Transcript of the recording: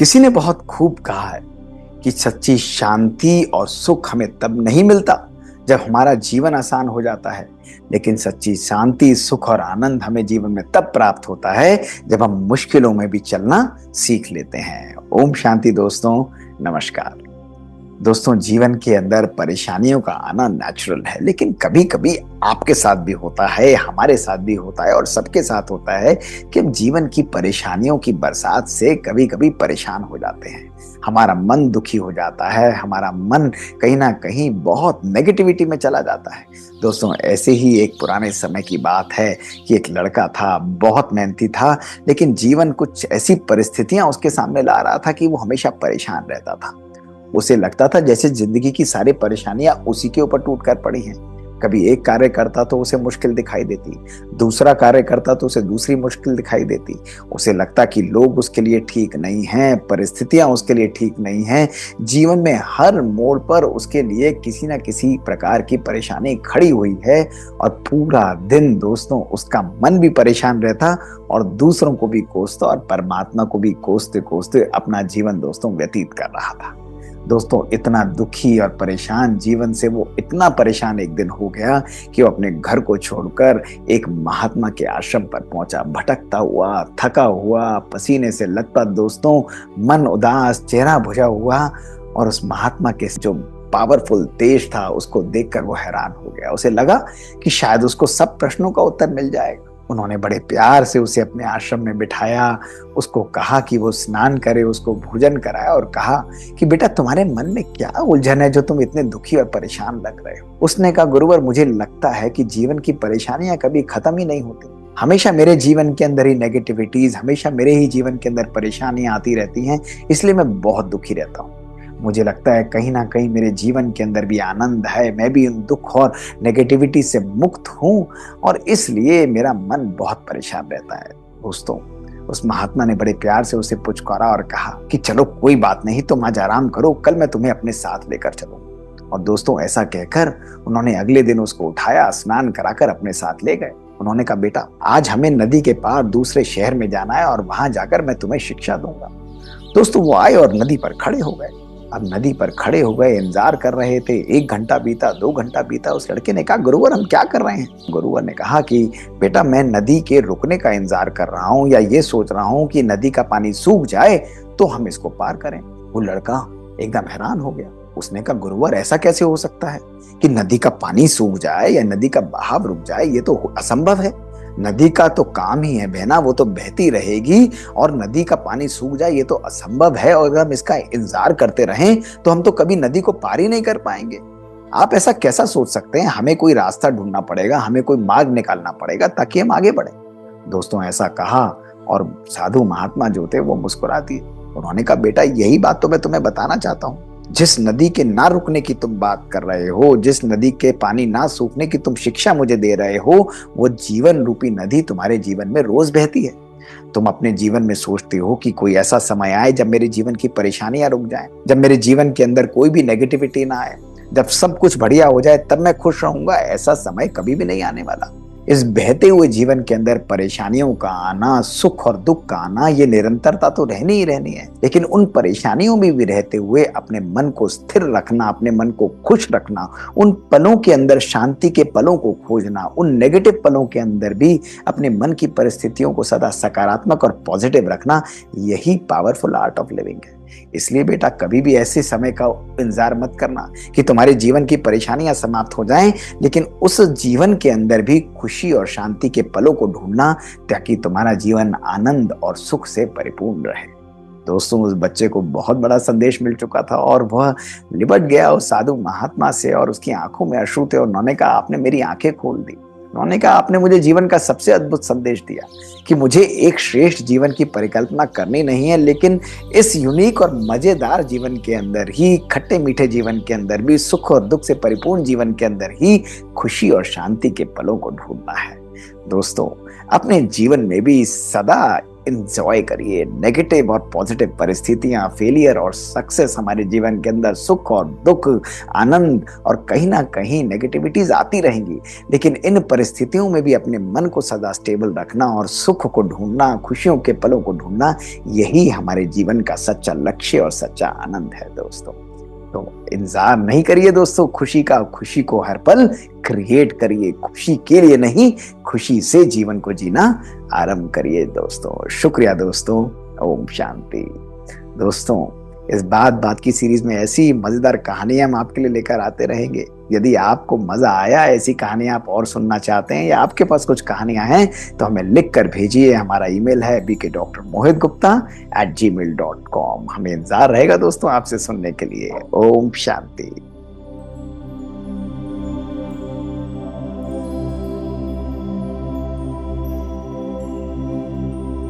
किसी ने बहुत खूब कहा है कि सच्ची शांति और सुख हमें तब नहीं मिलता जब हमारा जीवन आसान हो जाता है, लेकिन सच्ची शांति, सुख और आनंद हमें जीवन में तब प्राप्त होता है जब हम मुश्किलों में भी चलना सीख लेते हैं। ओम शांति दोस्तों, नमस्कार। दोस्तों, जीवन के अंदर परेशानियों का आना नेचुरल है, लेकिन कभी कभी आपके साथ भी होता है, हमारे साथ भी होता है और सबके साथ होता है कि हम जीवन की परेशानियों की बरसात से कभी कभी परेशान हो जाते हैं। हमारा मन दुखी हो जाता है, हमारा मन कहीं ना कहीं बहुत नेगेटिविटी में चला जाता है। दोस्तों, ऐसे ही एक पुराने समय की बात है कि एक लड़का था, बहुत मेहनती था, लेकिन जीवन कुछ ऐसी परिस्थितियां उसके सामने ला रहा था कि वो हमेशा परेशान रहता था। उसे लगता था जैसे जिंदगी की सारी परेशानियां उसी के ऊपर टूट कर पड़ी हैं। कभी एक कार्य करता तो उसे मुश्किल दिखाई देती, दूसरा कार्य करता तो उसे दूसरी मुश्किल दिखाई देती। उसे लगता कि लोग उसके लिए ठीक नहीं हैं, परिस्थितियां उसके लिए ठीक नहीं हैं। जीवन में हर मोड़ पर उसके लिए किसी ना किसी प्रकार की परेशानी खड़ी हुई है और पूरा दिन दोस्तों उसका मन भी परेशान रहता और दूसरों को भी कोसता और परमात्मा को भी कोसते कोसते अपना जीवन दोस्तों व्यतीत कर रहा था। दोस्तों, इतना दुखी और परेशान जीवन से वो इतना परेशान एक दिन हो गया कि वो अपने घर को छोड़कर एक महात्मा के आश्रम पर पहुंचा। भटकता हुआ, थका हुआ, पसीने से लथपथ दोस्तों, मन उदास, चेहरा बुझा हुआ, और उस महात्मा के जो पावरफुल तेज था उसको देखकर वो हैरान हो गया। उसे लगा कि शायद उसको सब प्रश्नों का उत्तर मिल जाएगा। उन्होंने बड़े प्यार से उसे अपने आश्रम में बिठाया, उसको कहा कि वो स्नान करे, उसको भोजन कराया और कहा कि बेटा, तुम्हारे मन में क्या उलझन है जो तुम इतने दुखी और परेशान लग रहे हो। उसने कहा, गुरुवर, मुझे लगता है कि जीवन की परेशानियां कभी खत्म ही नहीं होती। हमेशा मेरे जीवन के अंदर ही नेगेटिविटीज, हमेशा मेरे ही जीवन के अंदर परेशानियां आती रहती हैं, इसलिए मैं बहुत दुखी रहता हूँ। मुझे लगता है कहीं ना कहीं मेरे जीवन के अंदर भी आनंद है, मैं भी उन दुख और नेगेटिविटी से मुक्त हूं और इसलिए मेरा मन बहुत परेशान रहता है। दोस्तों, उस महात्मा ने बड़े प्यार से उसे पुचकारा और कहा कि चलो कोई बात नहीं, तुम आज आराम करो, कल मैं तुम्हें अपने साथ लेकर चलूंगा। और दोस्तों, ऐसा कहकर उन्होंने अगले दिन उसको उठाया, स्नान कराकर अपने साथ ले गए। उन्होंने कहा, बेटा, आज हमें नदी के पार दूसरे शहर में जाना है और वहां जाकर मैं तुम्हें शिक्षा दूंगा। दोस्तों, वो आए और नदी पर खड़े हो गए। अब नदी पर खड़े हो गए, इंतजार कर रहे थे। 1 घंटा बीता, 2 घंटा बीता। उस लड़के ने कहा, गुरुवर, हम क्या कर रहे हैं? गुरुवर ने कहा कि बेटा, मैं नदी के रुकने का इंतजार कर रहा हूँ, या ये सोच रहा हूँ कि नदी का पानी सूख जाए तो हम इसको पार करें। वो लड़का एकदम हैरान हो गया। उसने कहा, गुरुवर, ऐसा कैसे हो सकता है कि नदी का पानी सूख जाए या नदी का बहाव रुक जाए? ये तो असंभव है। नदी का तो काम ही है बहना, वो तो बहती रहेगी, और नदी का पानी सूख जाए ये तो असंभव है। और अगर हम इसका इंतजार करते रहें तो हम तो कभी नदी को पार ही नहीं कर पाएंगे। आप ऐसा कैसा सोच सकते हैं? हमें कोई रास्ता ढूंढना पड़ेगा, हमें कोई मार्ग निकालना पड़ेगा ताकि हम आगे बढ़े। दोस्तों, ऐसा कहा और साधु महात्मा जो थे वो मुस्कुरा दिए। उन्होंने कहा, बेटा, यही बात तो मैं तुम्हें बताना चाहता हूँ। जिस नदी के ना रुकने की तुम बात कर रहे हो, जिस नदी के पानी ना सूखने की तुम शिक्षा मुझे दे रहे हो, वो जीवन रूपी नदी तुम्हारे जीवन में रोज बहती है। तुम अपने जीवन में सोचते हो कि कोई ऐसा समय आए जब मेरे जीवन की परेशानियां रुक जाएं, जब मेरे जीवन के अंदर कोई भी नेगेटिविटी ना आए, जब सब कुछ बढ़िया हो जाए तब मैं खुश रहूंगा। ऐसा समय कभी भी नहीं आने वाला। इस बहते हुए जीवन के अंदर परेशानियों का आना, सुख और दुख का आना, ये निरंतरता तो रहनी ही रहनी है। लेकिन उन परेशानियों में भी रहते हुए अपने मन को स्थिर रखना, अपने मन को खुश रखना, उन पलों के अंदर शांति के पलों को खोजना, उन नेगेटिव पलों के अंदर भी अपने मन की परिस्थितियों को सदा सकारात्मक और पॉजिटिव रखना, यही पावरफुल आर्ट ऑफ लिविंग है। इसलिए बेटा, कभी भी ऐसे समय का इंतजार मत करना कि तुम्हारे जीवन की परेशानियां समाप्त हो जाएं, लेकिन उस जीवन के अंदर भी खुशी और शांति के पलों को ढूंढना ताकि तुम्हारा जीवन आनंद और सुख से परिपूर्ण रहे। दोस्तों, उस बच्चे को बहुत बड़ा संदेश मिल चुका था और वह लिपट गया उस साधु महात्मा से और उसकी आंखों में अश्रु थे। और उन्होंने कहा, आपने मेरी आंखें खोल दी। उन्होंने कहा, आपने मुझे जीवन का सबसे अद्भुत संदेश दिया कि मुझे एक श्रेष्ठ जीवन की परिकल्पना करनी नहीं है, लेकिन इस यूनिक और मजेदार जीवन के अंदर ही, खट्टे मीठे जीवन के अंदर भी, सुख और दुख से परिपूर्ण जीवन के अंदर ही खुशी और शांति के पलों को ढूंढना है। दोस्तों, अपने जीवन में भी सदा एंजॉय करिए। नेगेटिव और पॉजिटिव परिस्थितियां, फेलियर और सक्सेस हमारे जीवन के अंदर सुख और दुख, आनंद और कहीं ना कहीं नेगेटिविटीज आती रहेंगी, लेकिन इन परिस्थितियों में भी अपने मन को सदा स्टेबल रखना और सुख को ढूंढना, खुशियों के पलों को ढूंढना, यही हमारे जीवन का सच्चा लक्ष्य और सच्चा आनंद है दोस्तों। तो इंतजार नहीं करिए दोस्तों खुशी का, खुशी को हर पल क्रिएट करिए। खुशी के लिए नहीं, खुशी से जीवन को जीना आरंभ करिए दोस्तों। शुक्रिया दोस्तों। ओम शांति। दोस्तों, इस बात बात की सीरीज में ऐसी मजेदार कहानियां हम आपके लिए लेकर आते रहेंगे। यदि आपको मजा आया, ऐसी कहानियां आप और सुनना चाहते हैं, या आपके पास कुछ कहानियां हैं, तो हमें लिख कर भेजिए। हमारा ईमेल है bkdrmohitgupta@gmail.com। हमें इंतजार रहेगा दोस्तों आपसे सुनने के लिए। ओम शांति।